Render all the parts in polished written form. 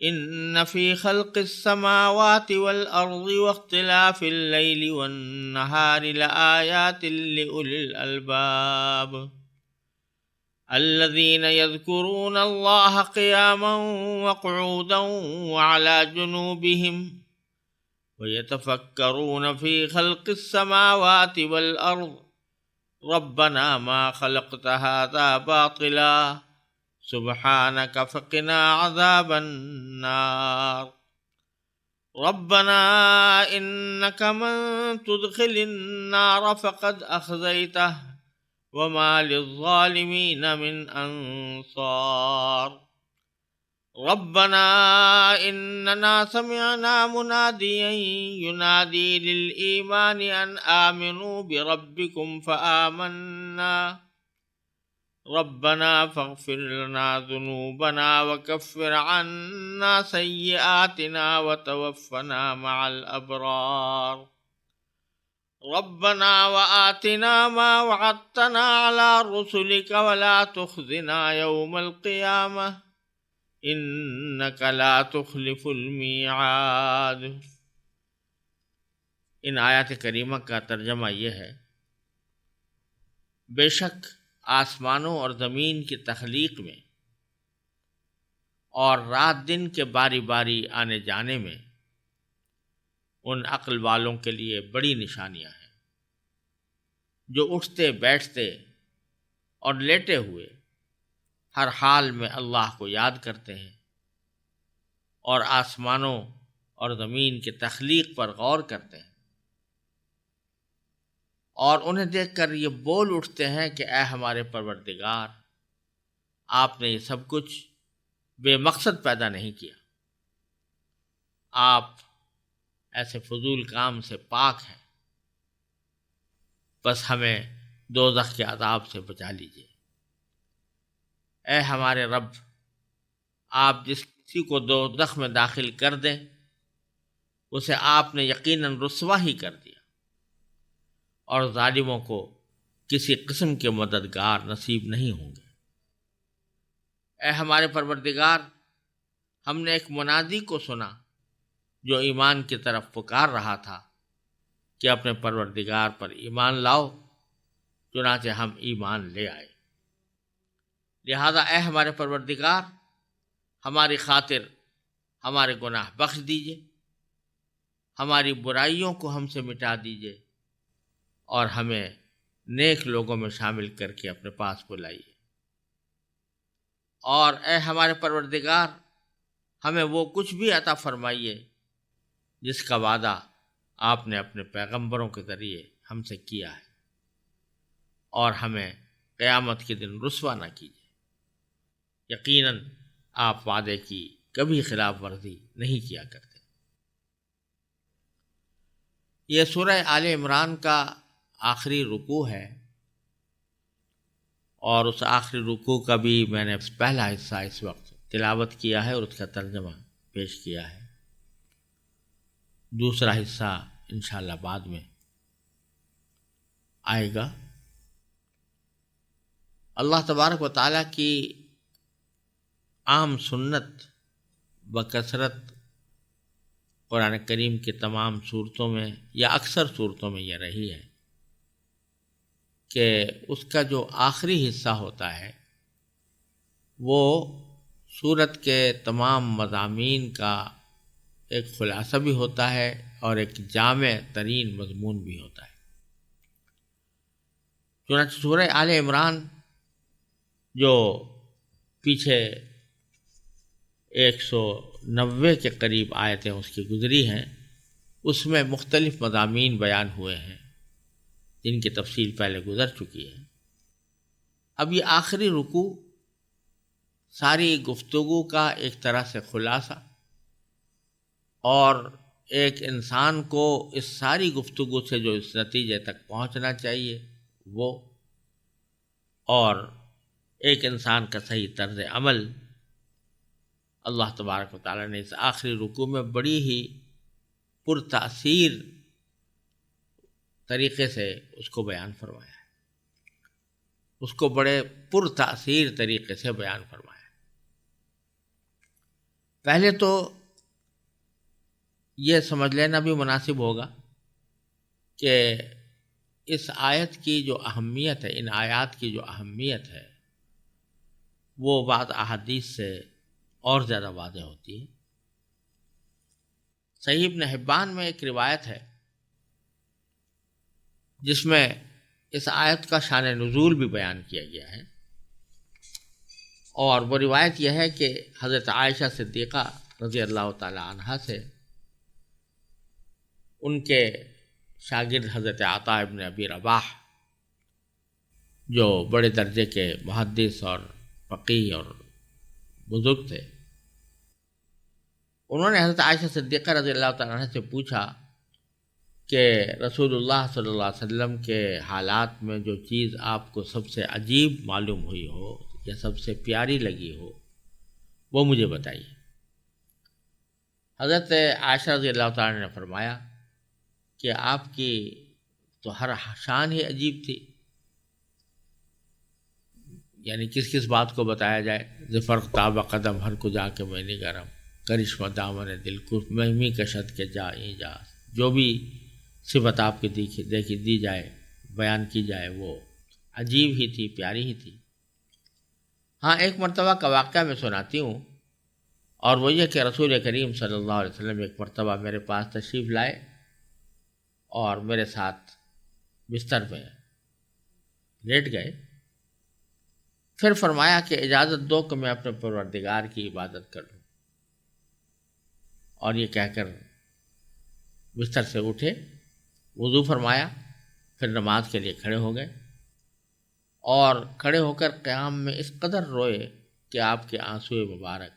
إن في خلق السماوات والأرض واختلاف الليل والنهار لآيات لأولي الألباب الذين يذكرون الله قياما وقعودا وعلى جنوبهم ويتفكرون في خلق السماوات والأرض ربنا ما خلقت هذا باطلا سبحانك فقنا عذاب النار ربنا إنك من تدخل النار فقد أخزيته وما للظالمين من أنصار ربنا إننا سمعنا مناديا ينادي للإيمان أن آمنوا بربكم فآمنا ربنا فاغفر لنا ذنوبنا وكفر عنا سيئاتنا وتوفنا مع الأبرار ربنا وآتنا ما وعدتنا على رسلك ولا تخزنا يوم القيامة إنك لا تخلف الميعاد۔ ان آیات کریمہ کا ترجمہ یہ ہے، بے شک آسمانوں اور زمین کی تخلیق میں اور رات دن کے باری باری آنے جانے میں ان عقل والوں کے لیے بڑی نشانیاں ہیں جو اٹھتے بیٹھتے اور لیٹے ہوئے ہر حال میں اللہ کو یاد کرتے ہیں اور آسمانوں اور زمین کی تخلیق پر غور کرتے ہیں، اور انہیں دیکھ کر یہ بول اٹھتے ہیں کہ اے ہمارے پروردگار، آپ نے یہ سب کچھ بے مقصد پیدا نہیں کیا، آپ ایسے فضول کام سے پاک ہیں، بس ہمیں دوزخ کے عذاب سے بچا لیجیے۔ اے ہمارے رب، آپ جس کسی کو دوزخ میں داخل کر دیں اسے آپ نے یقیناً رسوا ہی کر دیا، اور ظالموں کو کسی قسم کے مددگار نصیب نہیں ہوں گے۔ اے ہمارے پروردگار، ہم نے ایک منادی کو سنا جو ایمان کی طرف پکار رہا تھا کہ اپنے پروردگار پر ایمان لاؤ، چنانچہ ہم ایمان لے آئے۔ لہذا اے ہمارے پروردگار، ہماری خاطر ہمارے گناہ بخش دیجیے، ہماری برائیوں کو ہم سے مٹا دیجیے، اور ہمیں نیک لوگوں میں شامل کر کے اپنے پاس بلائیے۔ اور اے ہمارے پروردگار، ہمیں وہ کچھ بھی عطا فرمائیے جس کا وعدہ آپ نے اپنے پیغمبروں کے ذریعے ہم سے کیا ہے، اور ہمیں قیامت کے دن رسوا نہ کیجیے۔ یقیناً آپ وعدے کی کبھی خلاف ورزی نہیں کیا کرتے۔ یہ سورہ آل عمران کا آخری رکوع ہے، اور اس آخری رکوع کا بھی میں نے پہلا حصہ اس وقت تلاوت کیا ہے اور اس کا ترجمہ پیش کیا ہے۔ دوسرا حصہ انشاءاللہ بعد میں آئے گا۔ اللہ تبارک و تعالیٰ کی عام سنت بکثرت قرآن کریم کی تمام صورتوں میں یا اکثر صورتوں میں یہ رہی ہے کہ اس کا جو آخری حصہ ہوتا ہے وہ سورت کے تمام مضامین کا ایک خلاصہ بھی ہوتا ہے اور ایک جامع ترین مضمون بھی ہوتا ہے۔ چنانچہ سورہ آل عمران جو پیچھے 190 کے قریب آیتیں اس کی گزری ہیں، اس میں مختلف مضامین بیان ہوئے ہیں جن کی تفصیل پہلے گزر چکی ہے۔ اب یہ آخری رکوع ساری گفتگو کا ایک طرح سے خلاصہ، اور ایک انسان کو اس ساری گفتگو سے جو اس نتیجے تک پہنچنا چاہیے وہ، اور ایک انسان کا صحیح طرز عمل، اللہ تبارک و تعالیٰ نے اس آخری رکوع میں بڑی ہی پرتاثیر طریقے سے اس کو بیان فرمایا ہے، اس کو بڑے پرتاثیر طریقے سے بیان فرمایا ہے۔ پہلے تو یہ سمجھ لینا بھی مناسب ہوگا کہ اس آیت کی جو اہمیت ہے، ان آیات کی جو اہمیت ہے، وہ بعض احادیث سے اور زیادہ واضح ہوتی ہے۔ صحیح ابن حبان میں ایک روایت ہے جس میں اس آیت کا شان نزول بھی بیان کیا گیا ہے، اور وہ روایت یہ ہے کہ حضرت عائشہ صدیقہ رضی اللہ تعالی عنہا سے ان کے شاگرد حضرت عطا ابن ابی رباح، جو بڑے درجے کے محدث اور فقیہ اور بزرگ تھے، انہوں نے حضرت عائشہ صدیقہ رضی اللہ تعالیٰ عنہ سے پوچھا کہ رسول اللہ صلی اللہ علیہ وسلم کے حالات میں جو چیز آپ کو سب سے عجیب معلوم ہوئی ہو یا سب سے پیاری لگی ہو وہ مجھے بتائیے۔ حضرت عائشہ رضی اللہ تعالیٰ نے فرمایا کہ آپ کی تو ہر شان ہی عجیب تھی، یعنی کس کس بات کو بتایا جائے، ظفر تاب قدم ہر کو جا کے میں نہیں گرم، کرشمہ دامن دل کو مہمی کشد کے جا جا، جو بھی صفت آپ کی دیکھی دی جائے، بیان کی جائے، وہ عجیب ہی تھی، پیاری ہی تھی۔ ہاں، ایک مرتبہ کا واقعہ میں سناتی ہوں، اور وہ یہ کہ رسول کریم صلی اللہ علیہ وسلم ایک مرتبہ میرے پاس تشریف لائے اور میرے ساتھ بستر پہ لیٹ گئے، پھر فرمایا کہ اجازت دو کہ میں اپنے پروردگار کی عبادت کر لوں، اور یہ کہہ کر بستر سے اٹھے، وضو فرمایا، پھر نماز کے لیے کھڑے ہو گئے، اور کھڑے ہو کر قیام میں اس قدر روئے کہ آپ کے آنسوئے مبارک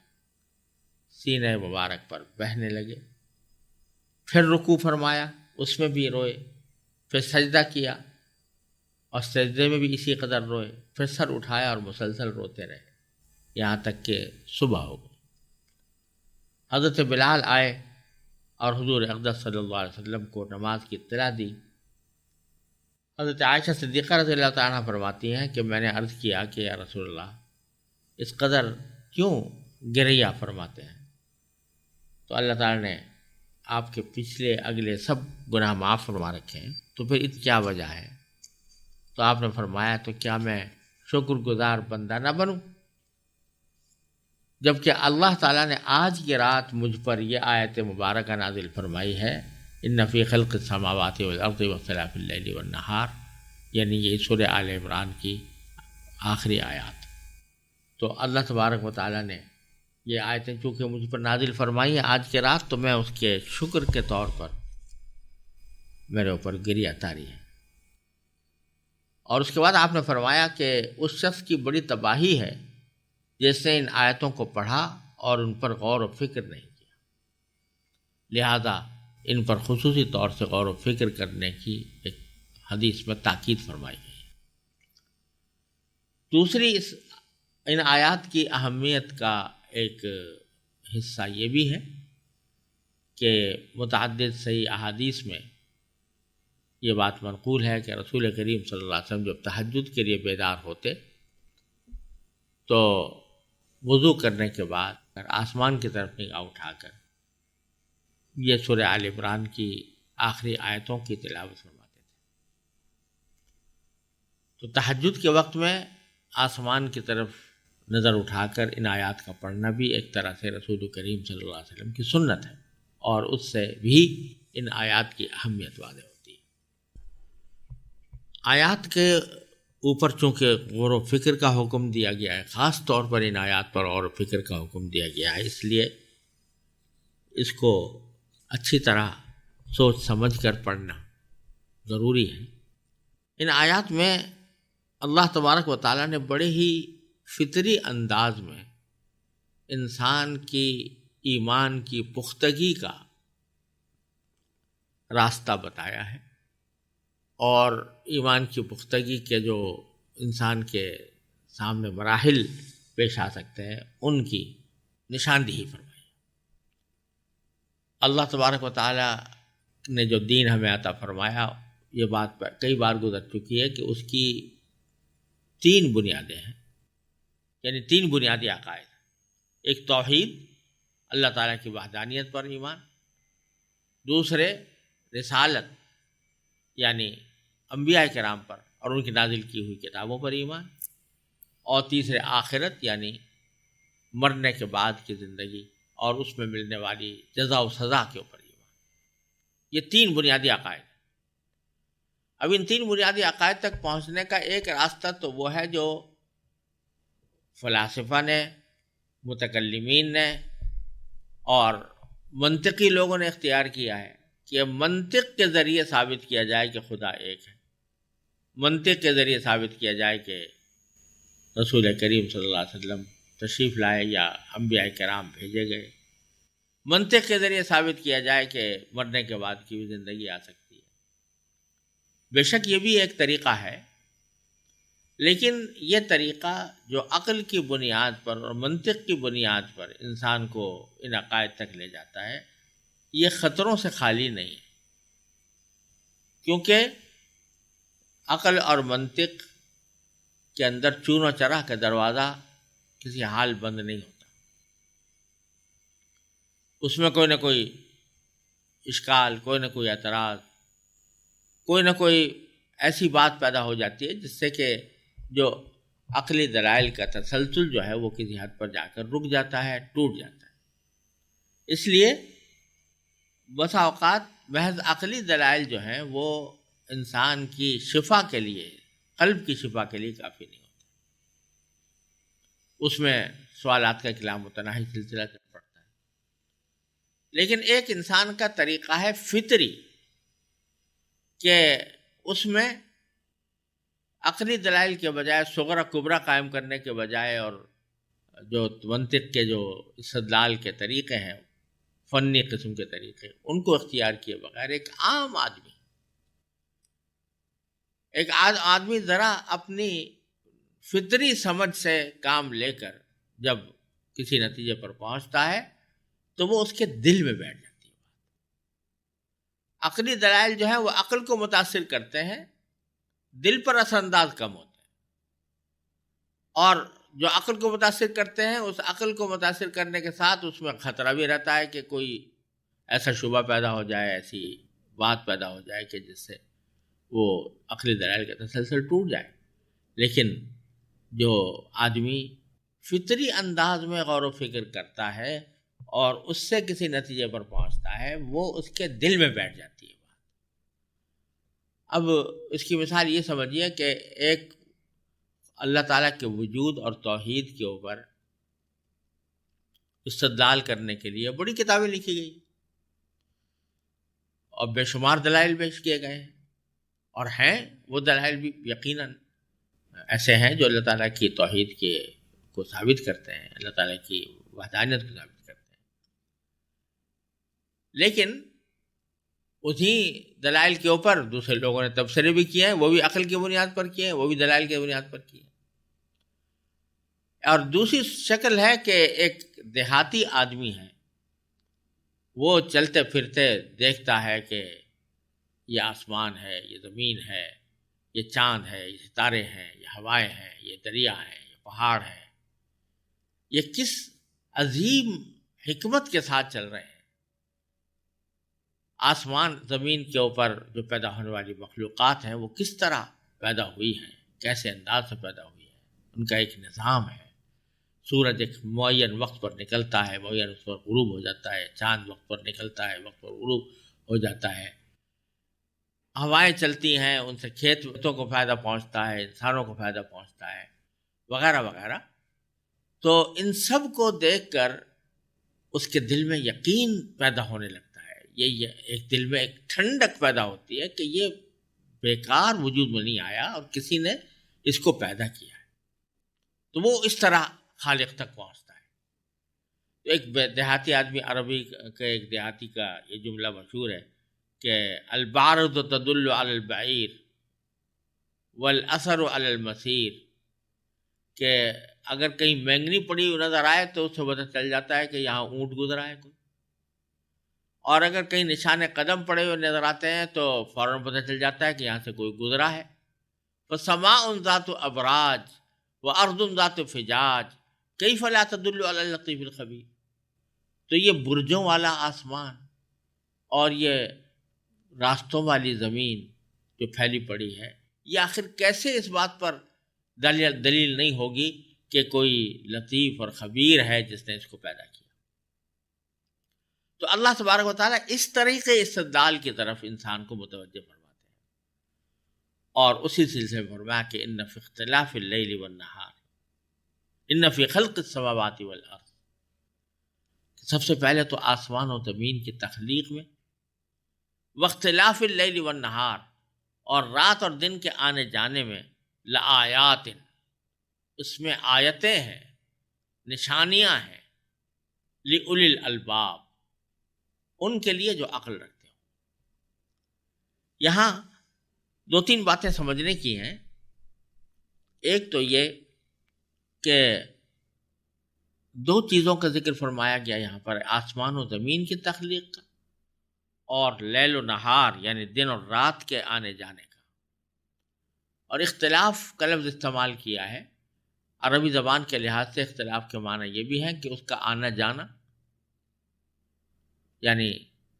سینہ مبارک پر بہنے لگے۔ پھر رکوع فرمایا، اس میں بھی روئے، پھر سجدہ کیا اور سجدے میں بھی اسی قدر روئے، پھر سر اٹھایا اور مسلسل روتے رہے یہاں تک کہ صبح ہو گئی۔ حضرت بلال آئے اور حضور اقدس صلی اللہ علیہ وسلم کو نماز کی اطلاع دی۔ حضرت عائشہ صدیقہ رضی اللہ تعالیٰ عنہ فرماتی ہیں کہ میں نے عرض کیا کہ یا رسول اللہ، اس قدر کیوں گریہ فرماتے ہیں؟ تو اللہ تعالیٰ نے آپ کے پچھلے اگلے سب گناہ معاف فرما رکھے ہیں، تو پھر اس کیا وجہ ہے؟ تو آپ نے فرمایا تو کیا میں شکر گزار بندہ نہ بنوں، جبکہ اللہ تعالیٰ نے آج کی رات مجھ پر یہ آیت مبارکہ نازل فرمائی ہے، ان فی خلق السماوات والارض واختلاف اللیل والنہار، یعنی یہ سورہ آل عمران کی آخری آیات۔ تو اللہ تبارک و تعالیٰ نے یہ آیتیں چونکہ مجھ پر نازل فرمائی ہیں آج کی رات، تو میں اس کے شکر کے طور پر میرے اوپر گریہ طاری ہے۔ اور اس کے بعد آپ نے فرمایا کہ اس شخص کی بڑی تباہی ہے جس نے ان آیتوں کو پڑھا اور ان پر غور و فکر نہیں کیا، لہذا ان پر خصوصی طور سے غور و فکر کرنے کی ایک حدیث میں تاکید فرمائی گئی ہے۔ دوسری ان آیات کی اہمیت کا ایک حصہ یہ بھی ہے کہ متعدد صحیح احادیث میں یہ بات منقول ہے کہ رسول کریم صلی اللہ علیہ وسلم جب تہجد کے لیے بیدار ہوتے تو وضو کرنے کے بعد آسمان کی طرف نگاہ اٹھا کر یہ سورہ آل عمران کی آخری آیتوں کی تلاوت فرماتے تھے۔ تو تہجد کے وقت میں آسمان کی طرف نظر اٹھا کر ان آیات کا پڑھنا بھی ایک طرح سے رسول کریم صلی اللہ علیہ وسلم کی سنت ہے، اور اس سے بھی ان آیات کی اہمیت واضح ہوتی ہے۔ آیات کے اوپر چونکہ غور و فکر کا حکم دیا گیا ہے، خاص طور پر ان آیات پر غور و فکر کا حکم دیا گیا ہے، اس لیے اس کو اچھی طرح سوچ سمجھ کر پڑھنا ضروری ہے۔ ان آیات میں اللہ تبارک و تعالیٰ نے بڑے ہی فطری انداز میں انسان کی ایمان کی پختگی کا راستہ بتایا ہے، اور ایمان کی پختگی کے جو انسان کے سامنے مراحل پیش آ سکتے ہیں ان کی نشاندہی فرمائی۔ اللہ تبارک و تعالیٰ نے جو دین ہمیں عطا فرمایا، یہ بات کئی بار گزر چکی ہے کہ اس کی 3 بنیادیں ہیں، یعنی 3 بنیادی عقائد، ایک توحید، اللہ تعالیٰ کی وحدانیت پر ایمان، دوسرے رسالت یعنی انبیاء کرام پر اور ان کی نازل کی ہوئی کتابوں پر ایمان، اور تیسرے آخرت یعنی مرنے کے بعد کی زندگی اور اس میں ملنے والی جزا و سزا کے اوپر ایمان۔ یہ تین بنیادی عقائد ہیں۔ اب ان تین بنیادی عقائد تک پہنچنے کا ایک راستہ تو وہ ہے جو فلاسفہ نے، متکلمین نے اور منطقی لوگوں نے اختیار کیا ہے کہ منطق کے ذریعے ثابت کیا جائے کہ خدا ایک ہے، منطق کے ذریعے ثابت کیا جائے کہ رسول کریم صلی اللہ علیہ وسلم تشریف لائے یا انبیاء کرام بھیجے گئے، منطق کے ذریعے ثابت کیا جائے کہ مرنے کے بعد کی بھی زندگی آ سکتی ہے۔ بے شک یہ بھی ایک طریقہ ہے، لیکن یہ طریقہ جو عقل کی بنیاد پر اور منطق کی بنیاد پر انسان کو ان عقائد تک لے جاتا ہے، یہ خطروں سے خالی نہیں ہے، کیونکہ عقل اور منطق کے اندر چون و چرا کا دروازہ کسی حال بند نہیں ہوتا، اس میں کوئی نہ کوئی اشکال، کوئی نہ کوئی اعتراض، کوئی نہ کوئی ایسی بات پیدا ہو جاتی ہے جس سے کہ جو عقلی دلائل کا تسلسل جو ہے وہ کسی حد پر جا کر رک جاتا ہے، ٹوٹ جاتا ہے۔ اس لیے بسا اوقات محض عقلی دلائل جو ہیں وہ انسان کی شفا کے لیے، قلب کی شفا کے لیے کافی نہیں ہوتا، اس میں سوالات کا ایک لامتناہی سلسلہ چل پڑتا ہے۔ لیکن ایک انسان کا طریقہ ہے فطری کہ اس میں عقلی دلائل کے بجائے صغرا کبرا قائم کرنے کے بجائے اور جو منطق کے جو استدلال کے طریقے ہیں، فنی قسم کے طریقے، ان کو اختیار کیے بغیر ایک عام آدمی ذرا اپنی فطری سمجھ سے کام لے کر جب کسی نتیجے پر پہنچتا ہے تو وہ اس کے دل میں بیٹھ جاتی ہے۔ عقلی دلائل جو ہیں وہ عقل کو متاثر کرتے ہیں، دل پر اثر انداز کم ہوتے ہیں، اور جو عقل کو متاثر کرتے ہیں اس عقل کو متاثر کرنے کے ساتھ اس میں خطرہ بھی رہتا ہے کہ کوئی ایسا شبہ پیدا ہو جائے، ایسی بات پیدا ہو جائے کہ جس سے وہ عقلی دلائل کا تسلسل ٹوٹ جائے۔ لیکن جو آدمی فطری انداز میں غور و فکر کرتا ہے اور اس سے کسی نتیجے پر پہنچتا ہے، وہ اس کے دل میں بیٹھ جاتی ہے بات۔ اب اس کی مثال یہ سمجھیے کہ ایک اللہ تعالیٰ کے وجود اور توحید کے اوپر استدلال کرنے کے لیے بڑی کتابیں لکھی گئی اور بے شمار دلائل پیش کیے گئے ہیں، اور ہیں وہ دلائل بھی یقیناً ایسے ہیں جو اللہ تعالیٰ کی توحید کو ثابت کرتے ہیں، اللہ تعالیٰ کی وحدانیت کو ثابت کرتے ہیں۔ لیکن اسی دلائل کے اوپر دوسرے لوگوں نے تبصرے بھی کیے ہیں، وہ بھی عقل کی بنیاد پر کیے ہیں، وہ بھی دلائل کی بنیاد پر کیے ہیں۔ اور دوسری شکل ہے کہ ایک دیہاتی آدمی ہے، وہ چلتے پھرتے دیکھتا ہے کہ یہ آسمان ہے، یہ زمین ہے، یہ چاند ہے، یہ ستارے ہیں، یہ ہوائیں ہیں، یہ دریا ہیں، یہ پہاڑ ہیں، یہ کس عظیم حکمت کے ساتھ چل رہے ہیں۔ آسمان زمین کے اوپر جو پیدا ہونے والی مخلوقات ہیں وہ کس طرح پیدا ہوئی ہیں، کیسے انداز سے پیدا ہوئی ہیں، ان کا ایک نظام ہے۔ سورج ایک معین وقت پر نکلتا ہے، معین اس پر غروب ہو جاتا ہے، چاند وقت پر نکلتا ہے، وقت پر غروب ہو جاتا ہے، ہوائیں چلتی ہیں، ان سے کھیتوں کو فائدہ پہنچتا ہے، انسانوں کو فائدہ پہنچتا ہے، وغیرہ وغیرہ۔ تو ان سب کو دیکھ کر اس کے دل میں یقین پیدا ہونے لگتا ہے، یہ ایک دل میں ایک ٹھنڈک پیدا ہوتی ہے کہ یہ بیکار وجود میں نہیں آیا اور کسی نے اس کو پیدا کیا ہے، تو وہ اس طرح خالق تک پہنچتا ہے۔ تو ایک دیہاتی آدمی، عربی کا ایک دیہاتی کا یہ جملہ مشہور ہے کہ البارد تدل علی البعیر والاثر علی المسیر، کہ اگر کہیں مینگنی پڑی ہوئی نظر آئے تو اس سے پتہ چل جاتا ہے کہ یہاں اونٹ گزرا ہے کوئی، اور اگر کہیں نشان قدم پڑے ہوئے نظر آتے ہیں تو فوراً پتہ چل جاتا ہے کہ یہاں سے کوئی گزرا ہے۔ فسماء ذات ابراج وارض ذات فجاج کیف لا تدل علی اللطیف الخبیر۔ تو یہ برجوں والا آسمان اور یہ راستوں والی زمین جو پھیلی پڑی ہے، یہ آخر کیسے اس بات پر دلیل نہیں ہوگی کہ کوئی لطیف اور خبیر ہے جس نے اس کو پیدا کیا؟ تو اللہ تبارک و تعالیٰ اس طریقے استدلال کی طرف انسان کو متوجہ فرماتے ہیں، اور اسی سلسلے میں فرمایا کہ ان فی اختلاف اللیل والنہار ان فی خلق السماوات والارض، سب سے پہلے تو آسمان و زمین کی تخلیق میں، واختلاف اللیل والنہار، اور رات اور دن کے آنے جانے میں، لآیات، اس میں آیتیں ہیں، نشانیاں ہیں، لأولی الالباب، ان کے لیے جو عقل رکھتے ہوں۔ یہاں دو تین باتیں سمجھنے کی ہیں۔ ایک تو یہ کہ دو چیزوں کا ذکر فرمایا گیا یہاں پر، آسمان و زمین کی تخلیق کا، اور لیل و نہار یعنی دن اور رات کے آنے جانے کا۔ اور اختلاف کا لفظ استعمال کیا ہے، عربی زبان کے لحاظ سے اختلاف کے معنی یہ بھی ہے کہ اس کا آنا جانا، یعنی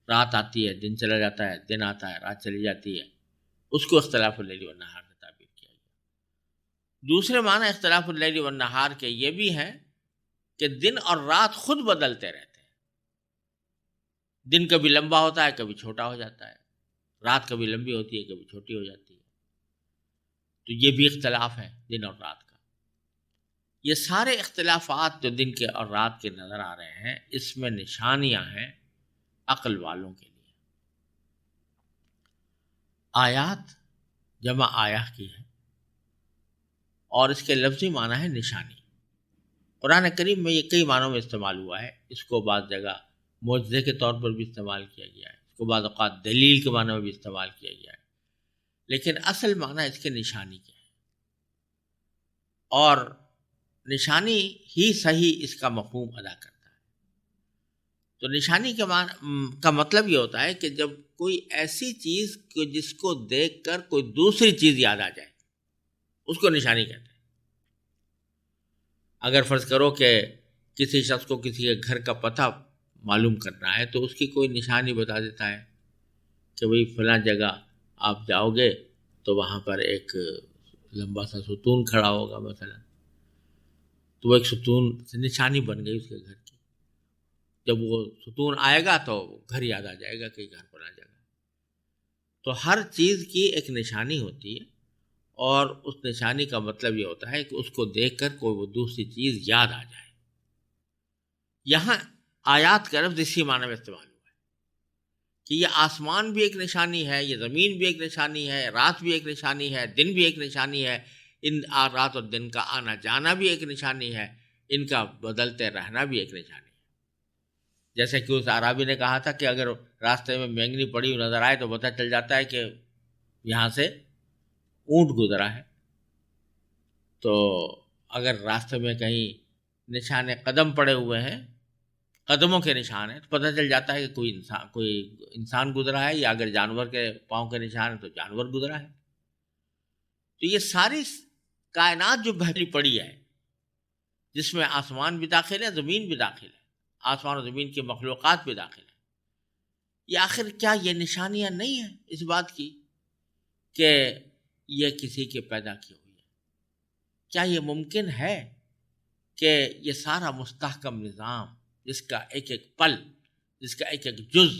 رات آتی ہے دن چلا جاتا ہے، دن آتا ہے رات چلی جاتی ہے، اس کو اختلاف اللیل والنہار کا تعبیر کیا گیا۔ دوسرے معنی اختلاف اللیل والنہار کے یہ بھی ہیں کہ دن اور رات خود بدلتے رہتے ہیں، دن کبھی لمبا ہوتا ہے کبھی چھوٹا ہو جاتا ہے، رات کبھی لمبی ہوتی ہے کبھی چھوٹی ہو جاتی ہے، تو یہ بھی اختلاف ہے دن اور رات کا۔ یہ سارے اختلافات جو دن کے اور رات کے نظر آ رہے ہیں، اس میں نشانیاں ہیں عقل والوں کے لیے۔ آیات جمع آیہ کی ہے، اور اس کے لفظی معنی ہے نشانی۔ قرآن کریم میں یہ کئی معنوں میں استعمال ہوا ہے، اس کو بعض جگہ معجزے کے طور پر بھی استعمال کیا گیا ہے، اس کو بعض اوقات دلیل کے معنی میں بھی استعمال کیا گیا ہے، لیکن اصل معنی اس کے نشانی کے ہے، اور نشانی ہی صحیح اس کا مفہوم ادا کرتا ہے۔ تو نشانی کا مطلب یہ ہوتا ہے کہ جب کوئی ایسی چیز جس کو دیکھ کر کوئی دوسری چیز یاد آ جائے، اس کو نشانی کہتے ہیں۔ اگر فرض کرو کہ کسی شخص کو کسی کے گھر کا پتہ معلوم کرنا ہے تو اس کی کوئی نشانی بتا دیتا ہے کہ بھئی فلاں جگہ آپ جاؤ گے تو وہاں پر ایک لمبا سا ستون کھڑا ہوگا مثلا، تو وہ ایک ستون سے نشانی بن گئی اس کے گھر کی، جب وہ ستون آئے گا تو گھر یاد آ جائے گا کہ گھر پر آ جائے گا۔ تو ہر چیز کی ایک نشانی ہوتی ہے، اور اس نشانی کا مطلب یہ ہوتا ہے کہ اس کو دیکھ کر کوئی وہ دوسری چیز یاد آ جائے۔ یہاں آیات کا لفظ اسی معنی میں استعمال ہوا ہے کہ یہ آسمان بھی ایک نشانی ہے، یہ زمین بھی ایک نشانی ہے، رات بھی ایک نشانی ہے، دن بھی ایک نشانی ہے، ان رات اور دن کا آنا جانا بھی ایک نشانی ہے، ان کا بدلتے رہنا بھی ایک نشانی ہے۔ جیسے کہ اس اعرابی نے کہا تھا کہ اگر راستے میں مینگنی پڑی ہوئی نظر آئے تو پتہ چل جاتا ہے کہ یہاں سے اونٹ گزرا ہے۔ تو اگر راستے میں کہیں نشان قدم پڑے ہوئے ہیں، قدموں کے نشان ہیں، تو پتہ چل جاتا ہے کہ کوئی انسان گزرا ہے، یا اگر جانور کے پاؤں کے نشان ہیں تو جانور گزرا ہے۔ تو یہ ساری کائنات جو بھری پڑی ہے، جس میں آسمان بھی داخل ہے زمین بھی داخل ہے، آسمان و زمین کی مخلوقات بھی داخل ہے، یہ آخر کیا یہ نشانیاں نہیں ہیں اس بات کی کہ یہ کسی کے پیدا کی ہوئی ہے؟ کیا یہ ممکن ہے کہ یہ سارا مستحکم نظام، جس کا ایک ایک پل، جس کا ایک ایک جز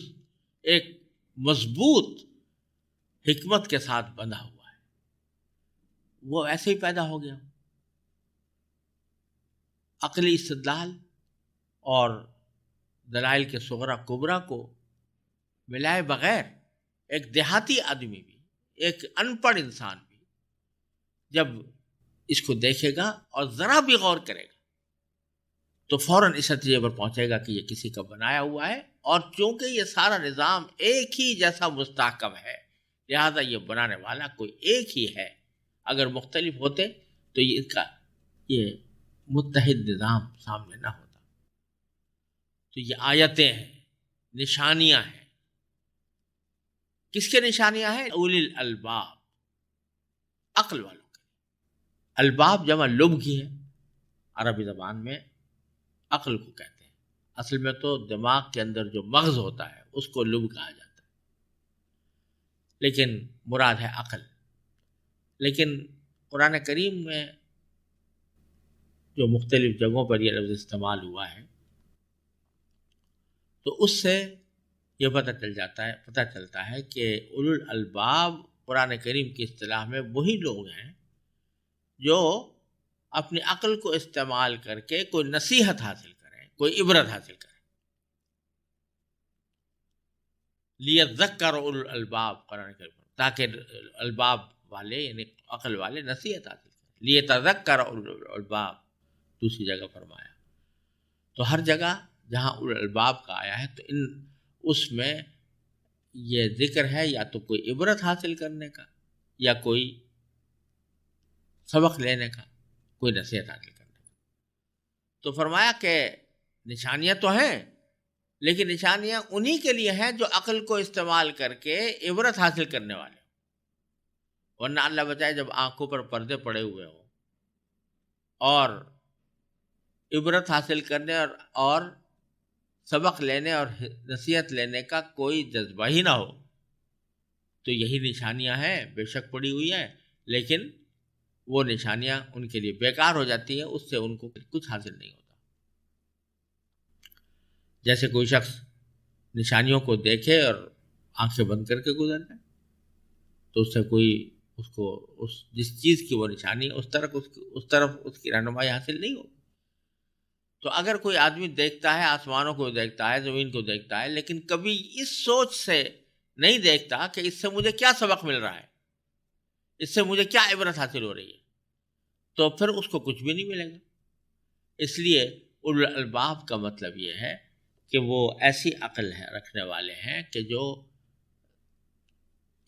ایک مضبوط حکمت کے ساتھ بندھا ہوا ہے، وہ ایسے ہی پیدا ہو گیا؟ عقلی استدلال اور دلائل کے صغرا کبرا کو ملائے بغیر ایک دیہاتی آدمی بھی، ایک ان پڑھ انسان بھی، جب اس کو دیکھے گا اور ذرا بھی غور کرے گا تو فوراً اس نتیجے پر پہنچے گا کہ یہ کسی کا بنایا ہوا ہے، اور چونکہ یہ سارا نظام ایک ہی جیسا مستحکم ہے، لہذا یہ بنانے والا کوئی ایک ہی ہے۔ اگر مختلف ہوتے تو یہ اس کا یہ متحد نظام سامنے نہ ہوتا۔ تو یہ آیتیں ہیں، نشانیاں ہیں۔ کس کے نشانیاں ہیں؟ اولی الالباب، عقل والوں کے۔ الباب جمع لب کی ہے، عربی زبان میں عقل کو کہتے ہیں، اصل میں تو دماغ کے اندر جو مغز ہوتا ہے اس کو لب کہا جاتا ہے، لیکن مراد ہے عقل۔ لیکن قرآن کریم میں جو مختلف جگہوں پر یہ لفظ استعمال ہوا ہے تو اس سے یہ پتہ چلتا ہے کہ اولو الالباب قرآن کریم کی اصطلاح میں وہی لوگ ہیں جو اپنی عقل کو استعمال کر کے کوئی نصیحت حاصل کریں، کوئی عبرت حاصل کریں۔ لیذکر اولو الالباب قرآن کریم، تاکہ الباب والے یعنی عقل والے نصیحت حاصل کریں۔ لیتذکر اولو الالباب دوسری جگہ فرمایا۔ تو ہر جگہ جہاں اولو الالباب کا آیا ہے تو اس میں یہ ذکر ہے یا تو کوئی عبرت حاصل کرنے کا، یا کوئی سبق لینے کا، کوئی نصیحت حاصل کرنے کا۔ تو فرمایا کہ نشانیاں تو ہیں، لیکن نشانیاں انہی کے لیے ہیں جو عقل کو استعمال کر کے عبرت حاصل کرنے والے ہوں، ورنہ اللہ بچائے جب آنکھوں پر پردے پڑے ہوئے ہوں اور عبرت حاصل کرنے اور سبق لینے اور نصیحت لینے کا کوئی جذبہ ہی نہ ہو تو یہی نشانیاں ہیں، بے شک پڑی ہوئی ہیں، لیکن وہ نشانیاں ان کے لیے بیکار ہو جاتی ہیں، اس سے ان کو کچھ حاصل نہیں ہوتا۔ جیسے کوئی شخص نشانیوں کو دیکھے اور آنکھیں بند کر کے گزر جائے تو اس سے کوئی جس چیز کی وہ نشانی ہے اس طرف اس کی رہنمائی حاصل نہیں ہوگی۔ تو اگر کوئی آدمی دیکھتا ہے، آسمانوں کو دیکھتا ہے، زمین کو دیکھتا ہے، لیکن کبھی اس سوچ سے نہیں دیکھتا کہ اس سے مجھے کیا سبق مل رہا ہے، اس سے مجھے کیا عبرت حاصل ہو رہی ہے، تو پھر اس کو کچھ بھی نہیں ملے گا۔ اس لیے اولو الالباب کا مطلب یہ ہے کہ وہ ایسی عقل رکھنے والے ہیں کہ جو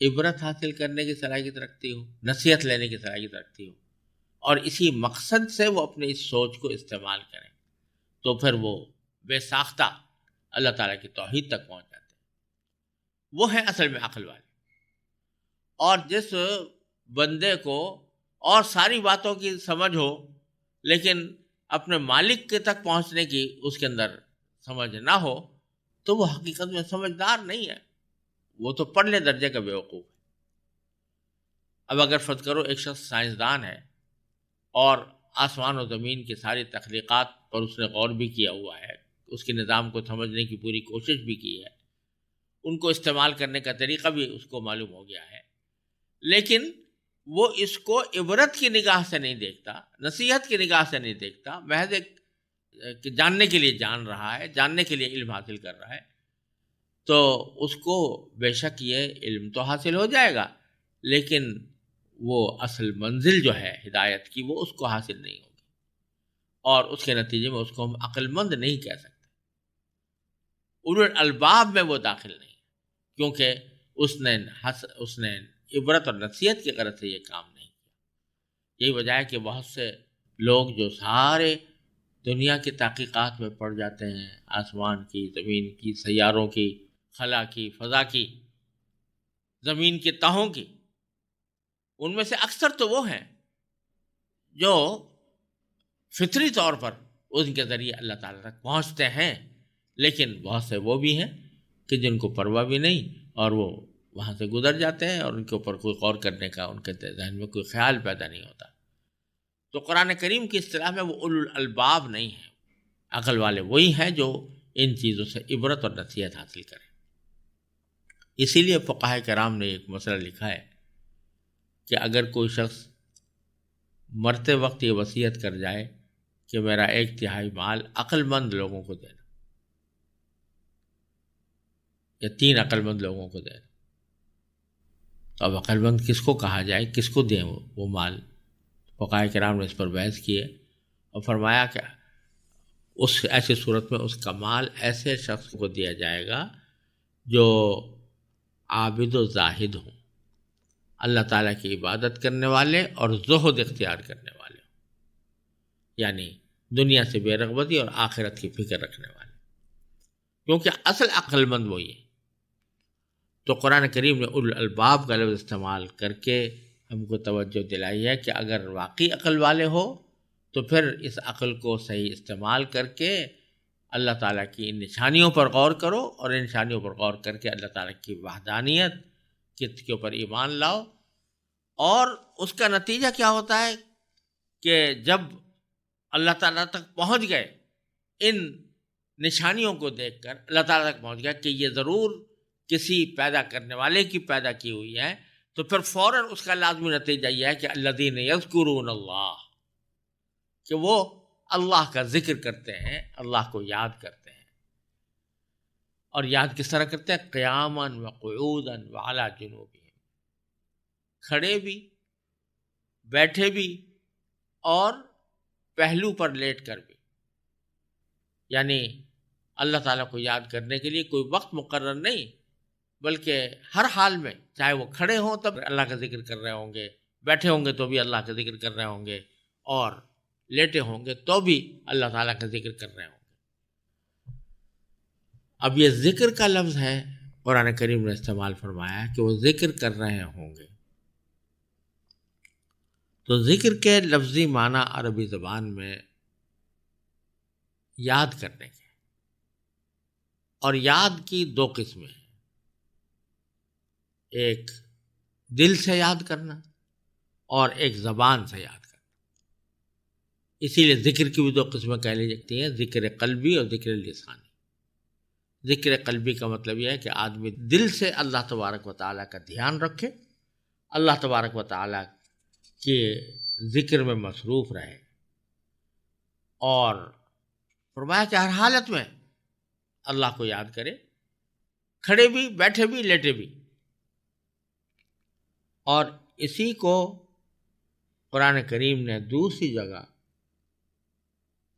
عبرت حاصل کرنے کی صلاحیت رکھتی ہو، نصیحت لینے کی صلاحیت رکھتی ہو، اور اسی مقصد سے وہ اپنے اس سوچ کو استعمال کریں، تو پھر وہ بے ساختہ اللہ تعالیٰ کی توحید تک پہنچ جاتے ہیں۔ وہ ہیں اصل میں عقل والے۔ اور جس بندے کو اور ساری باتوں کی سمجھ ہو لیکن اپنے مالک کے تک پہنچنے کی اس کے اندر سمجھ نہ ہو تو وہ حقیقت میں سمجھدار نہیں ہے، وہ تو پرلے درجے کا بیوقوف ہے۔ اب اگر فرض کرو ایک شخص سائنسدان ہے اور آسمان و زمین کی ساری تخلیقات پر اس نے غور بھی کیا ہوا ہے، اس کے نظام کو سمجھنے کی پوری کوشش بھی کی ہے، ان کو استعمال کرنے کا طریقہ بھی اس کو معلوم ہو گیا ہے، لیکن وہ اس کو عبرت کی نگاہ سے نہیں دیکھتا، نصیحت کی نگاہ سے نہیں دیکھتا، محض ایک جاننے کے لیے جان رہا ہے، جاننے کے لیے علم حاصل کر رہا ہے، تو اس کو بے شک یہ علم تو حاصل ہو جائے گا، لیکن وہ اصل منزل جو ہے ہدایت کی وہ اس کو حاصل نہیں ہوگی، اور اس کے نتیجے میں اس کو ہم عقل مند نہیں کہہ سکتے۔ اولو الالباب میں وہ داخل نہیں، کیونکہ اس نے عبرت اور نصیحت کی غرض سے یہ کام نہیں کیا۔ یہی وجہ ہے کہ بہت سے لوگ جو سارے دنیا کی تحقیقات میں پڑ جاتے ہیں، آسمان کی، زمین کی، سیاروں کی، خلا کی، فضا کی، زمین کی تہوں کی، ان میں سے اکثر تو وہ ہیں جو فطری طور پر ان کے ذریعے اللہ تعالیٰ تک پہنچتے ہیں، لیکن بہت سے وہ بھی ہیں کہ جن کو پرواہ بھی نہیں اور وہ وہاں سے گزر جاتے ہیں اور ان کے اوپر کوئی غور کرنے کا ان کے ذہن میں کوئی خیال پیدا نہیں ہوتا۔ تو قرآن کریم کی اصطلاح میں وہ اولو الالباب نہیں ہیں، عقل والے وہی ہیں جو ان چیزوں سے عبرت اور نصیحت حاصل کریں۔ اسی لیے فقہائے کرام نے ایک مسئلہ لکھا ہے کہ اگر کوئی شخص مرتے وقت یہ وصیت کر جائے کہ میرا 1/3 مال عقل مند لوگوں کو دینا، یا 3 عقل مند لوگوں کو دینا، تو اب عقل مند کس کو کہا جائے، کس کو دیں وہ مال؟ فقہائے کرام نے اس پر بحث کی ہے اور فرمایا کہ ایسی صورت میں اس کا مال ایسے شخص کو دیا جائے گا جو عابد و زاہد ہوں، اللہ تعالیٰ کی عبادت کرنے والے اور زہد اختیار کرنے والے ہوں، یعنی دنیا سے بے رغبتی اور آخرت کی فکر رکھنے والے، کیونکہ اصل عقل مند وہی ہے۔ تو قرآن کریم نے اولو الالباب کا لفظ استعمال کر کے ہم کو توجہ دلائی ہے کہ اگر واقعی عقل والے ہو تو پھر اس عقل کو صحیح استعمال کر کے اللہ تعالیٰ کی ان نشانیوں پر غور کرو اور ان نشانیوں پر غور کر کے اللہ تعالیٰ کی وحدانیت کے اوپر ایمان لاؤ. اور اس کا نتیجہ کیا ہوتا ہے کہ جب اللہ تعالیٰ تک پہنچ گئے، ان نشانیوں کو دیکھ کر اللہ تعالیٰ تک پہنچ گیا کہ یہ ضرور کسی پیدا کرنے والے کی پیدا کی ہوئی ہے، تو پھر فوراً اس کا لازمی نتیجہ یہ ہے کہ الذین یذکرون اللہ، کہ وہ اللہ کا ذکر کرتے ہیں، اللہ کو یاد کرتے ہیں. اور یاد کس طرح کرتے ہیں؟ قیاما وقعودا وعلی جنوبہم، کھڑے بھی، بیٹھے بھی، اور پہلو پر لیٹ کر بھی. یعنی اللہ تعالیٰ کو یاد کرنے کے لیے کوئی وقت مقرر نہیں، بلکہ ہر حال میں، چاہے وہ کھڑے ہوں تب اللہ کا ذکر کر رہے ہوں گے، بیٹھے ہوں گے تو بھی اللہ کا ذکر کر رہے ہوں گے، اور لیٹے ہوں گے تو بھی اللہ تعالیٰ کا ذکر کر رہے ہوں گے. اب یہ ذکر کا لفظ ہے قرآن کریم نے استعمال فرمایا کہ وہ ذکر کر رہے ہوں گے. تو ذکر کے لفظی معنی عربی زبان میں یاد کرنے کے، اور یاد کی دو قسمیں ہیں، ایک دل سے یاد کرنا اور ایک زبان سے یاد کرنا. اسی لیے ذکر کی بھی دو قسمیں کہہ لی جاتی ہیں، ذکر قلبی اور ذکر لسانی. ذکر قلبی کا مطلب یہ ہے کہ آدمی دل سے اللہ تبارک و تعالیٰ کا دھیان رکھے، اللہ تبارک و تعالیٰ کے ذکر میں مصروف رہے، اور فرمایا کہ ہر حالت میں اللہ کو یاد کرے، کھڑے بھی، بیٹھے بھی، لیٹے بھی. اور اسی کو قرآن کریم نے دوسری جگہ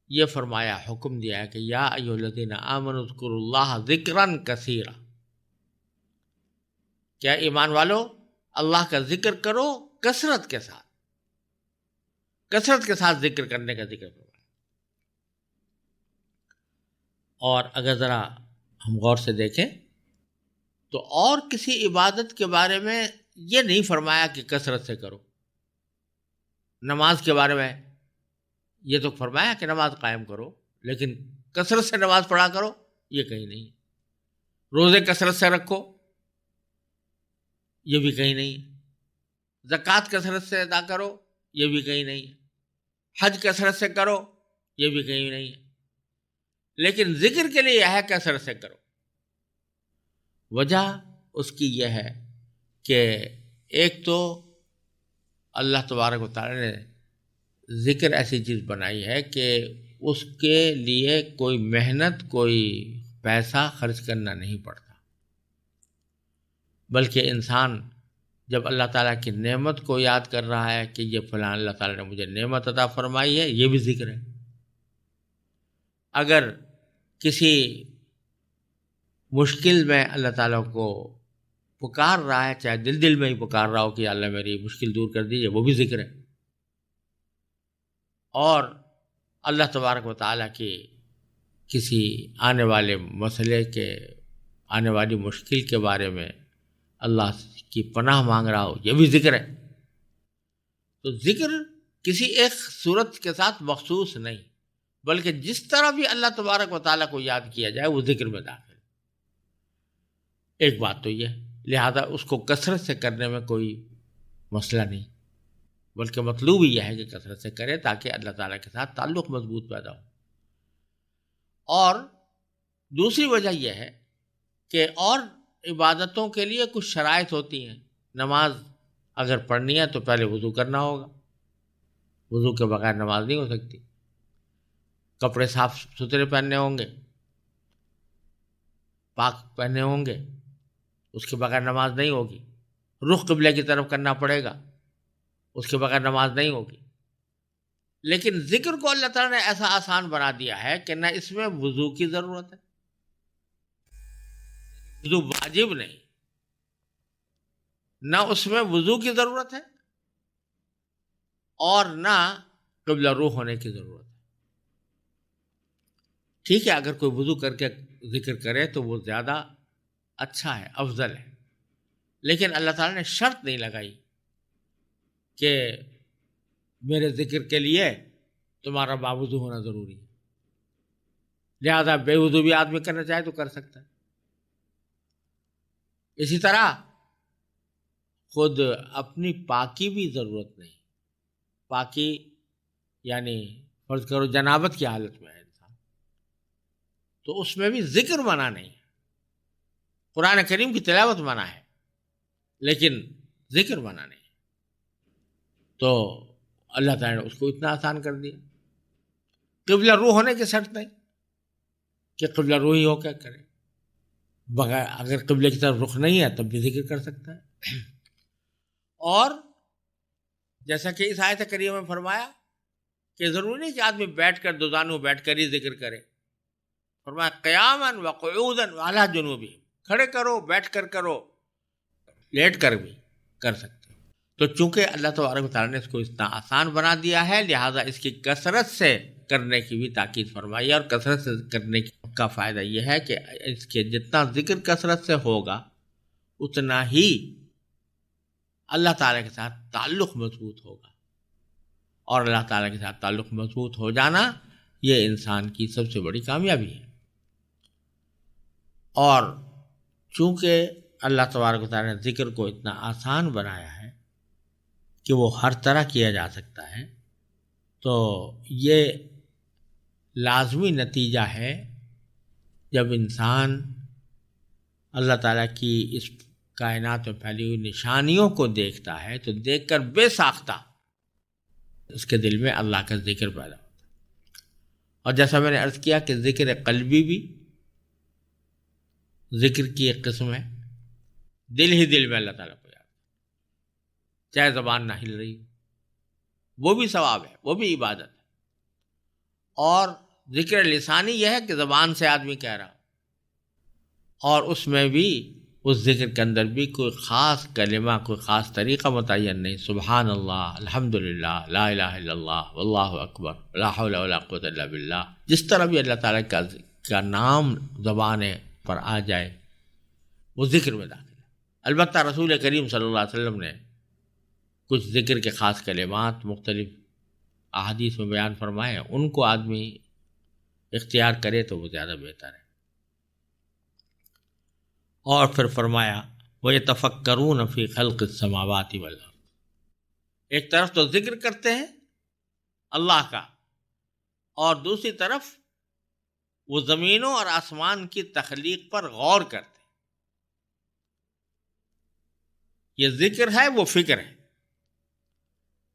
یہ فرمایا، حکم دیا ہے کہ یا ایھا الذین آمنوا اذکروا اللہ ذکرا کثیرا، کیا ایمان والو اللہ کا ذکر کرو کثرت کے ساتھ. کثرت کے ساتھ ذکر کرنے کا ذکر فرمایا. اور اگر ذرا ہم غور سے دیکھیں تو اور کسی عبادت کے بارے میں یہ نہیں فرمایا کہ کثرت سے کرو. نماز کے بارے میں یہ تو فرمایا کہ نماز قائم کرو، لیکن کثرت سے نماز پڑھا کرو یہ کہیں نہیں. روزے کثرت سے رکھو یہ بھی کہیں نہیں. زکوٰۃ کثرت سے ادا کرو یہ بھی کہیں نہیں. حج کثرت سے کرو یہ بھی کہیں نہیں ہے. لیکن ذکر کے لیے یہ ہے کثرت سے کرو. وجہ اس کی یہ ہے کہ ایک تو اللہ تبارک و تعالی نے ذکر ایسی چیز بنائی ہے کہ اس کے لیے کوئی محنت، کوئی پیسہ خرچ کرنا نہیں پڑتا، بلکہ انسان جب اللہ تعالیٰ کی نعمت کو یاد کر رہا ہے کہ یہ فلاں اللہ تعالیٰ نے مجھے نعمت عطا فرمائی ہے، یہ بھی ذکر ہے. اگر کسی مشکل میں اللہ تعالیٰ کو پکار رہا ہے، چاہے دل میں ہی پکار رہا ہو کہ اللہ میری مشکل دور کر دیجیے، وہ بھی ذکر ہے. اور اللہ تبارک و تعالیٰ کی کسی آنے والے مسئلے کے، آنے والی مشکل کے بارے میں اللہ کی پناہ مانگ رہا ہو، یہ بھی ذکر ہے. تو ذکر کسی ایک صورت کے ساتھ مخصوص نہیں، بلکہ جس طرح بھی اللہ تبارک و تعالیٰ کو یاد کیا جائے وہ ذکر میں داخل. ایک بات تو یہ، لہذا اس کو کثرت سے کرنے میں کوئی مسئلہ نہیں، بلکہ مطلوب یہ ہے کہ کثرت سے کرے تاکہ اللہ تعالیٰ کے ساتھ تعلق مضبوط پیدا ہو. اور دوسری وجہ یہ ہے کہ اور عبادتوں کے لیے کچھ شرائط ہوتی ہیں. نماز اگر پڑھنی ہے تو پہلے وضو کرنا ہوگا، وضو کے بغیر نماز نہیں ہو سکتی. کپڑے صاف ستھرے پہننے ہوں گے، پاک پہننے ہوں گے، اس کے بغیر نماز نہیں ہوگی. رخ قبلے کی طرف کرنا پڑے گا، اس کے بغیر نماز نہیں ہوگی. لیکن ذکر کو اللہ تعالیٰ نے ایسا آسان بنا دیا ہے کہ نہ اس میں وضو کی ضرورت ہے، وضو واجب نہیں، نہ اس میں وضو کی ضرورت ہے، اور نہ قبلہ روح ہونے کی ضرورت ہے. ٹھیک ہے، اگر کوئی وضو کر کے ذکر کرے تو وہ زیادہ اچھا ہے، افضل ہے، لیکن اللہ تعالیٰ نے شرط نہیں لگائی کہ میرے ذکر کے لیے تمہارا باوضو ہونا ضروری ہے. لہذا بے وضو بھی آدمی کرنا چاہے تو کر سکتا ہے۔ اسی طرح خود اپنی پاکی بھی ضرورت نہیں، پاکی یعنی فرض کرو جنابت کی حالت میں ہے انسان، تو اس میں بھی ذکر منع نہیں ہے۔ قرآن کریم کی تلاوت منع ہے لیکن ذکر منع نہیں ہے، تو اللہ تعالیٰ نے اس کو اتنا آسان کر دیا۔ قبلہ روح ہونے کی شرط نہیں کہ قبلہ روح ہی ہو کیا کرے، بغیر اگر قبلے کی طرف رخ نہیں ہے تب بھی ذکر کر سکتا ہے۔ اور جیسا کہ اس آیت کریمہ میں فرمایا کہ ضروری نہیں کہ آدمی بیٹھ کر دوزانوں بیٹھ کر ہی ذکر کرے، فرمایا قیاما وقعودا وعلی جنوبہم، کھڑے کرو، بیٹھ کر کرو، لیٹ کر بھی کر سکتے ہو۔ تو چونکہ اللہ تبارک و تعالیٰ نے اس کو اتنا آسان بنا دیا ہے، لہٰذا اس کی کثرت سے کرنے کی بھی تاکید فرمائی ہے، اور کثرت سے کرنے کا فائدہ یہ ہے کہ اس کے جتنا ذکر کثرت سے ہوگا اتنا ہی اللہ تعالیٰ کے ساتھ تعلق مضبوط ہوگا، اور اللہ تعالیٰ کے ساتھ تعلق مضبوط ہو جانا یہ انسان کی سب سے بڑی کامیابی ہے۔ اور چونکہ اللہ تبارک و تعالیٰ نے ذکر کو اتنا آسان بنایا ہے کہ وہ ہر طرح کیا جا سکتا ہے، تو یہ لازمی نتیجہ ہے جب انسان اللہ تعالیٰ کی اس کائنات میں پھیلی ہوئی نشانیوں کو دیکھتا ہے تو دیکھ کر بے ساختہ اس کے دل میں اللہ کا ذکر پیدا ہوتا ہے۔ اور جیسا میں نے عرض کیا کہ ذکر قلبی بھی ذکر کی ایک قسم ہے، دل ہی دل میں اللہ تعالیٰ کو یاد، چاہے زبان نہ ہل رہی، وہ بھی ثواب ہے، وہ بھی عبادت ہے۔ اور ذکر لسانی یہ ہے کہ زبان سے آدمی کہہ رہا، اور اس میں بھی اس ذکر کے اندر بھی کوئی خاص کلمہ، کوئی خاص طریقہ متعین نہیں، سبحان اللہ، الحمدللہ، لا الہ الا اللہ، واللہ اکبر، لا حول ولا قوت الا باللہ، جس طرح بھی اللہ تعالیٰ کا نام زبان پر آ جائے وہ ذکر میں داخل ہے۔ البتہ رسول کریم صلی اللہ علیہ وسلم نے کچھ ذکر کے خاص کلمات مختلف احادیث میں بیان فرمائے ہیں، ان کو آدمی اختیار کرے تو وہ زیادہ بہتر ہے۔ اور پھر فرمایا وَيَتَفَكَّرُونَ فِي خَلْقِ السَّمَاوَاتِ وَالْأَرْضِ، ایک طرف تو ذکر کرتے ہیں اللہ کا، اور دوسری طرف وہ زمینوں اور آسمان کی تخلیق پر غور کرتے ہیں۔ یہ ذکر ہے، وہ فکر ہے،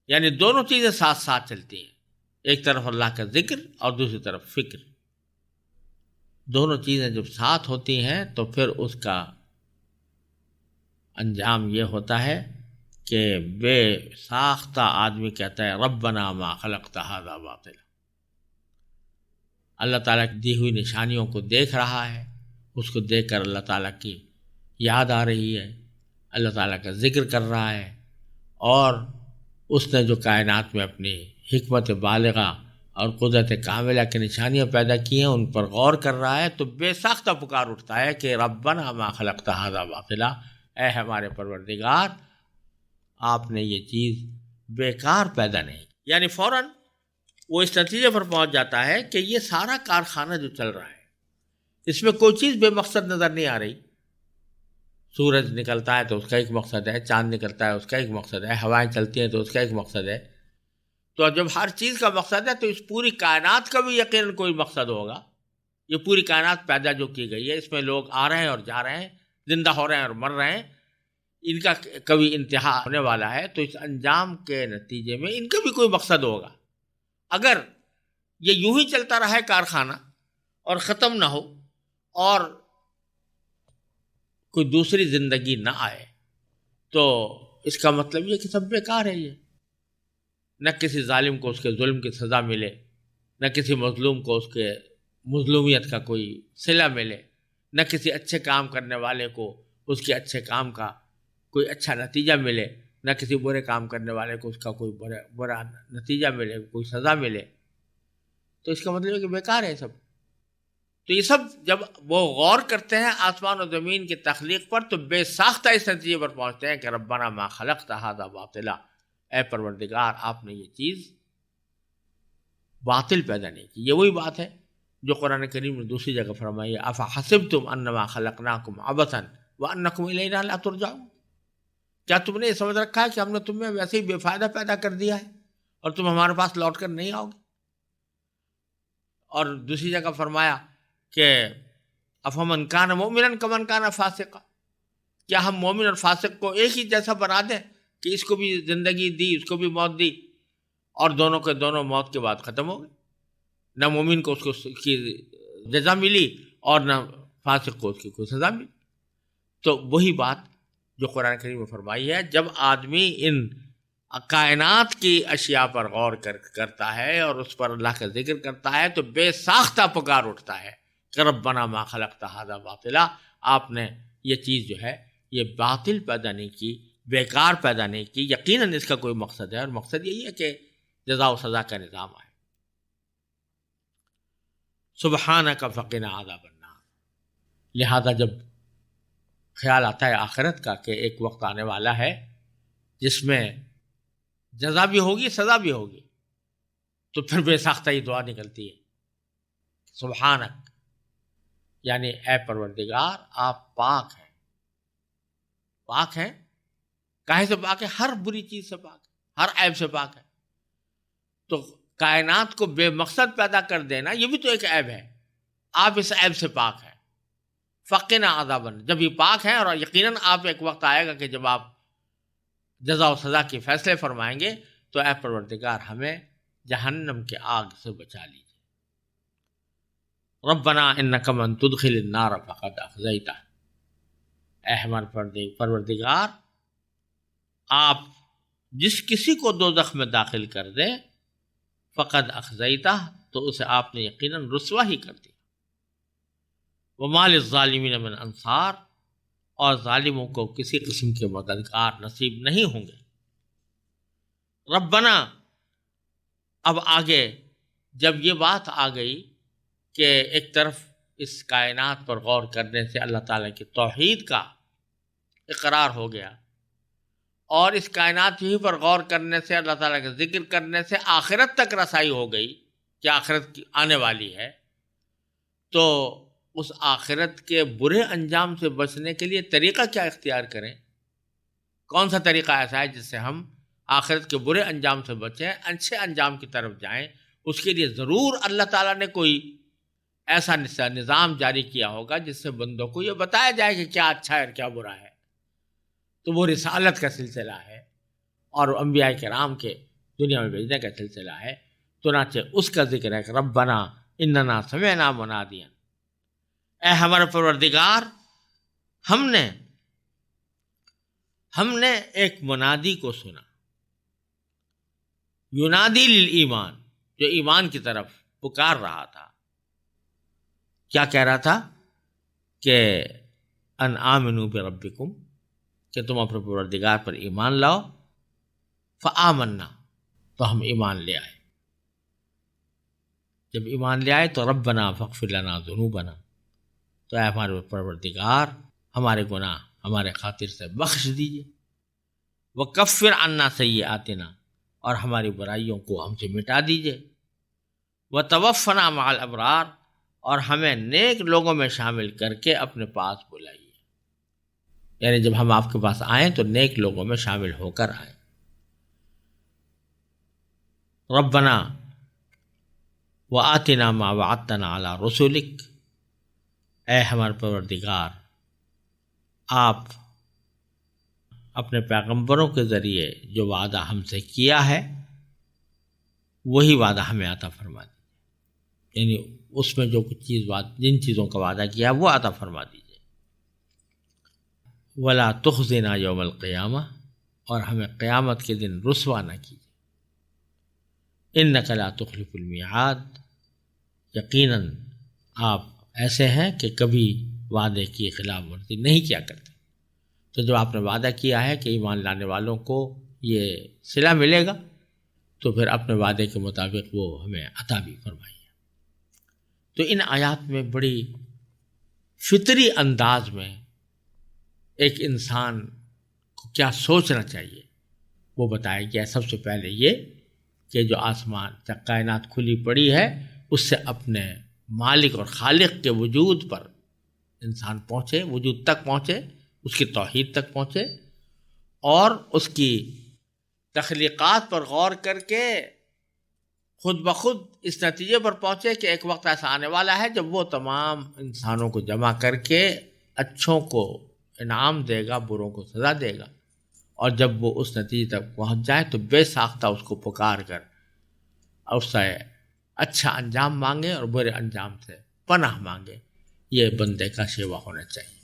یعنی دونوں چیزیں ساتھ ساتھ چلتی ہیں، ایک طرف اللہ کا ذکر اور دوسری طرف فکر۔ دونوں چیزیں جب ساتھ ہوتی ہیں تو پھر اس کا انجام یہ ہوتا ہے کہ بے ساختہ آدمی کہتا ہے ربنا ما خلقت ھذا باطلا۔ اللہ تعالیٰ کی دی ہوئی نشانیوں کو دیکھ رہا ہے، اس کو دیکھ کر اللہ تعالیٰ کی یاد آ رہی ہے، اللہ تعالیٰ کا ذکر کر رہا ہے، اور اس نے جو کائنات میں اپنی حکمت بالغہ اور قدرت کاملہ کی نشانیاں پیدا کی ہیں ان پر غور کر رہا ہے، تو بے ساختہ پکار اٹھتا ہے کہ ربنا ما خلقت ھذا باطلا، اے ہمارے پروردگار آپ نے یہ چیز بیکار پیدا نہیں کی۔ یعنی فوراً وہ اس نتیجے پر پہنچ جاتا ہے کہ یہ سارا کارخانہ جو چل رہا ہے اس میں کوئی چیز بے مقصد نظر نہیں آ رہی۔ سورج نکلتا ہے تو اس کا ایک مقصد ہے، چاند نکلتا ہے اس کا ایک مقصد ہے، ہوائیں چلتی ہیں تو اس کا ایک مقصد ہے۔ تو جب ہر چیز کا مقصد ہے تو اس پوری کائنات کا بھی یقیناً کوئی مقصد ہوگا۔ یہ پوری کائنات پیدا جو کی گئی ہے، اس میں لوگ آ رہے ہیں اور جا رہے ہیں، زندہ ہو رہے ہیں اور مر رہے ہیں، ان کا کبھی انتہا ہونے والا ہے، تو اس انجام کے نتیجے میں ان کا بھی کوئی مقصد ہوگا۔ اگر یہ یوں ہی چلتا رہا ہے کارخانہ اور ختم نہ ہو اور کوئی دوسری زندگی نہ آئے تو اس کا مطلب یہ کہ سب بیکار ہے۔ یہ نہ کسی ظالم کو اس کے ظلم کی سزا ملے، نہ کسی مظلوم کو اس کے مظلومیت کا کوئی صلہ ملے، نہ کسی اچھے کام کرنے والے کو اس کے اچھے کام کا کوئی اچھا نتیجہ ملے، نہ کسی برے کام کرنے والے کو اس کا کوئی برا نتیجہ ملے، کوئی سزا ملے، تو اس کا مطلب ہے کہ بیکار ہے سب۔ تو یہ سب جب وہ غور کرتے ہیں آسمان و زمین کی تخلیق پر تو بے ساختہ اس نتیجے پر پہنچتے ہیں کہ ربنا ما خلقت ھذا باطلا، اے پروردگار آپ نے یہ چیز باطل پیدا نہیں کی۔ یہ وہی بات ہے جو قرآن کریم نے دوسری جگہ فرمائی ہے افحسبتم انما خلقناکم عبثا وانکم الینا لا ترجعون، کیا تم نے یہ سمجھ رکھا ہے کہ ہم نے تمہیں ویسے ہی بے فائدہ پیدا کر دیا ہے اور تم ہمارے پاس لوٹ کر نہیں آؤ گے؟ اور دوسری جگہ فرمایا کہ افمن کان مؤمنا کمن کان فاسقا، کیا ہم مومن اور فاسق کو ایک ہی جیسا بنا دیں کہ اس کو بھی زندگی دی اس کو بھی موت دی اور دونوں کے دونوں موت کے بعد ختم ہو گئے، نہ مومن کو اس کو کی جزا ملی اور نہ فاسق کو اس کی کوئی سزا ملی۔ تو وہی بات جو قرآن کریم میں فرمائی ہے، جب آدمی ان کائنات کی اشیاء پر غور کرتا ہے اور اس پر اللہ کا ذکر کرتا ہے تو بے ساختہ پکار اٹھتا ہے کہ ربنا ما خلقت ھذا باطلا، آپ نے یہ چیز جو ہے یہ باطل پیدا نہیں کی، بیکار پیدا نہیں کی، یقیناً اس کا کوئی مقصد ہے، اور مقصد یہی ہے کہ جزا و سزا کا نظام آئے۔ سبحانک فقنا عذاب النار، لہذا جب خیال آتا ہے آخرت کا کہ ایک وقت آنے والا ہے جس میں جزا بھی ہوگی سزا بھی ہوگی، تو پھر بے ساختہ یہ دعا نکلتی ہے سبحانک، یعنی اے پروردگار آپ پاک ہیں۔ پاک ہیں کاہے سے پاک ہے؟ ہر بری چیز سے پاک ہے، ہر عیب سے پاک ہے۔ تو کائنات کو بے مقصد پیدا کر دینا یہ بھی تو ایک عیب ہے، آپ اس عیب سے پاک ہیں۔ فقنا عذاب النار، جب یہ پاک ہیں اور یقیناً آپ ایک وقت آئے گا کہ جب آپ جزا و سزا کے فیصلے فرمائیں گے، تو اے پروردگار ہمیں جہنم کے آگ سے بچا لیجیے۔ ربنا انک من تدخل النار فقد اخزیتہ، اے ہمارے پروردگار آپ جس کسی کو دوزخ میں داخل کر دیں فقد اخزیتہ، تو اسے آپ نے یقیناً رسوا ہی کر دیا۔ وما للظالمین من انصار، اور ظالموں کو کسی قسم کے مددگار نصیب نہیں ہوں گے۔ ربنا، اب آگے جب یہ بات آ گئی کہ ایک طرف اس کائنات پر غور کرنے سے اللہ تعالیٰ کی توحید کا اقرار ہو گیا، اور اس کائنات ہی پر غور کرنے سے اللہ تعالیٰ کا ذکر کرنے سے آخرت تک رسائی ہو گئی کہ آخرت کی آنے والی ہے، تو اس آخرت کے برے انجام سے بچنے کے لیے طریقہ کیا اختیار کریں؟ کون سا طریقہ ایسا ہے جس سے ہم آخرت کے برے انجام سے بچیں، اچھے انجام کی طرف جائیں؟ اس کے لیے ضرور اللہ تعالیٰ نے کوئی ایسا نظام جاری کیا ہوگا جس سے بندوں کو یہ بتایا جائے کہ کیا اچھا ہے اور کیا برا ہے۔ تو وہ رسالت کا سلسلہ ہے اور انبیاء کرام کے دنیا میں بھیجنے کا سلسلہ ہے۔ چنانچہ اس کا ذکر ہے کہ ربنا اننا سمعنا منادیا، اے ہمارے پروردگار ہم نے ایک منادی کو سنا، ینادی للایمان، جو ایمان کی طرف پکار رہا تھا۔ کیا کہہ رہا تھا؟ کہ ان آمنوا بربکم، کہ تم اپنے پروردگار پر ایمان لاؤ۔ فآمنا، تو ہم ایمان لے آئے۔ جب ایمان لے آئے تو ربنا فاغفر لنا ذنوبنا، تو اے ہمارے پروردگار ہمارے گناہ ہمارے خاطر سے بخش دیجیے۔ وکفر عنا سیئاتنا، اور ہماری برائیوں کو ہم سے مٹا دیجیے۔ وتوفنا مع الابرار، اور ہمیں نیک لوگوں میں شامل کر کے اپنے پاس بلائیے، یعنی جب ہم آپ کے پاس آئیں تو نیک لوگوں میں شامل ہو کر آئیں۔ ربنا وآتنا ما وعدتنا علی رسولک، اے ہمارے پروردگار آپ اپنے پیغمبروں کے ذریعے جو وعدہ ہم سے کیا ہے وہی وعدہ ہمیں عطا فرما دیجیے، یعنی اس میں جو کچھ جن چیزوں کا وعدہ کیا وہ عطا فرما دیجیے۔ ولا تخزنا یوم القیامہ، اور ہمیں قیامت کے دن رسوا نہ کیجیے۔ انک لا تخلف المیعاد، یقیناً آپ ایسے ہیں کہ کبھی وعدے کی خلاف ورزی نہیں کیا کرتے۔ تو جب آپ نے وعدہ کیا ہے کہ ایمان لانے والوں کو یہ صلہ ملے گا تو پھر اپنے وعدے کے مطابق وہ ہمیں عطا بھی فرمائیے۔ تو ان آیات میں بڑی فطری انداز میں ایک انسان کو کیا سوچنا چاہیے وہ بتایا گیا۔ سب سے پہلے یہ کہ جو آسمان کائنات کھلی پڑی ہے اس سے اپنے مالک اور خالق کے وجود پر انسان پہنچے، وجود تک پہنچے، اس کی توحید تک پہنچے، اور اس کی تخلیقات پر غور کر کے خود بخود اس نتیجے پر پہنچے کہ ایک وقت ایسا آنے والا ہے جب وہ تمام انسانوں کو جمع کر کے اچھوں کو انعام دے گا، بروں کو سزا دے گا، اور جب وہ اس نتیجے تک پہنچ جائے تو بے ساختہ اس کو پکار کر اس سے اچھا انجام مانگے اور برے انجام سے پناہ مانگے۔ یہ بندے کا شیوا ہونا چاہیے۔